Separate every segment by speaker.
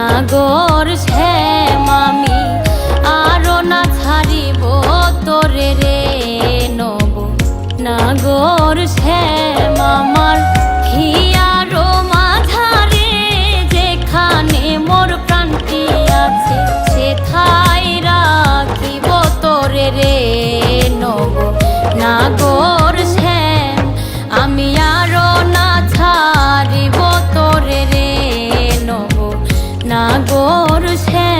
Speaker 1: নাগর শ্যাম আমি আরো না ছাড়িব তোরে রে নব নাগর শ্যাম আমার হিয়ারো মাঝারে যেখানে মোর প্রাণটি আছে সেথায় রাখিব তোরে রে নব নাগর শ্যাম আমি আরো না ছাড়িব তোরে রে নব নাগর শ্যাম।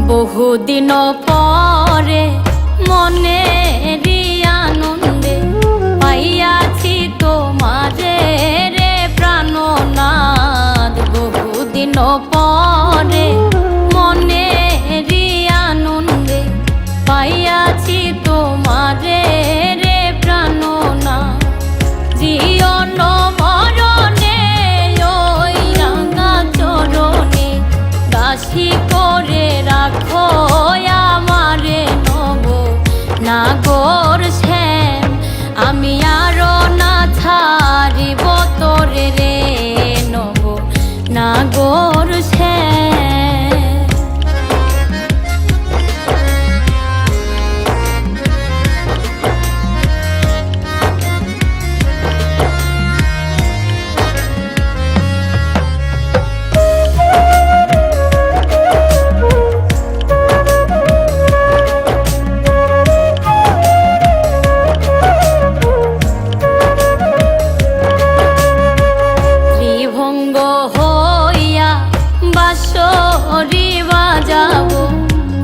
Speaker 1: বহুদিন পরে মনেরই আনন্দে পাইয়াছি তোমারে রে প্রাণনাথ বহুদিন পরে মনেরই আনন্দে পাইয়াছি তোমারে রে প্রাণনাথ জীবন মরণে ওই রাঙা চরণে দাসী করে রাখো আমারে নব নাগর শ্যাম আমি আরো না ছাড়িব তোরে রে নব নাগর শ্যাম। বাঁশরি বাজাবো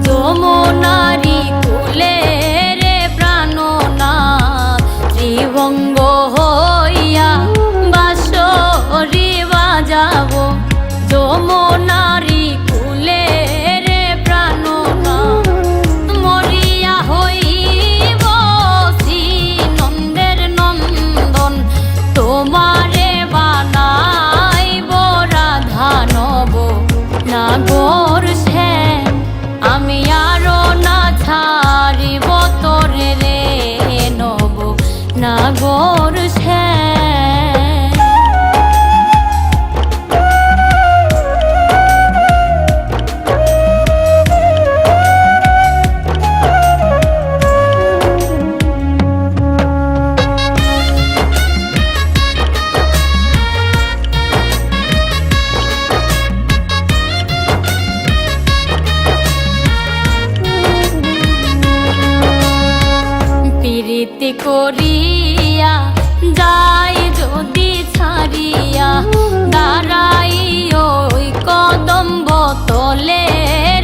Speaker 1: যমুনারি কুলে রে প্রাণনাথ ত্রিভঙ্গ হইয়া বাঁশরি বাজাবো যমুনারি কুলে রে প্রাণনাথ মরিয়া হইব শ্রী নন্দের নন্দন তোমারে বানাইব রাধা নব নাগর শ্যাম আমি আরো না ছাড়িব তোরে রে নব নাগর শ্যাম। প্রীতি করিয়া যাই যদি ছাড়িয়া দাঁড়াই ওই কদম্ব তলে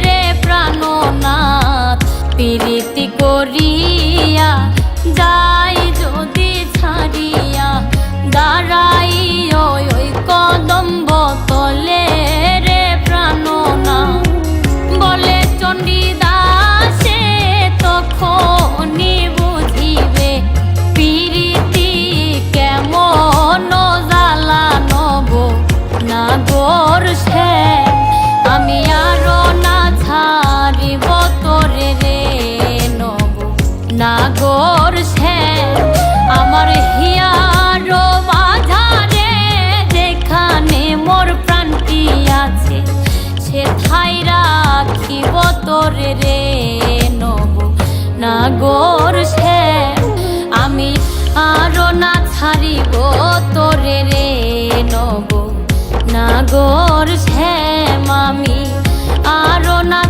Speaker 1: রে প্রাণনাথ প্রীতি করিয়া যাই যদি ছাড়িয়া দাঁড়াই ওই কদম্ব তলে রে প্রাণনাথ বলে চণ্ডীদাসে তখনই বুঝিবে প্রীতি কেমন জ্বালা নব নাগর শ্যাম আমি আরো না ছাড়িব তোরে রে নব নাগর শ্যাম আমার হিয়ারো মাঝারে যেখানে মোর প্রাণটি আছে সেথায় রাখিব তোরে রে নব নাগর শ্যাম আমি আরো না ছাড়িব তোরে রে নব নাগর শ্যাম আমি আরো না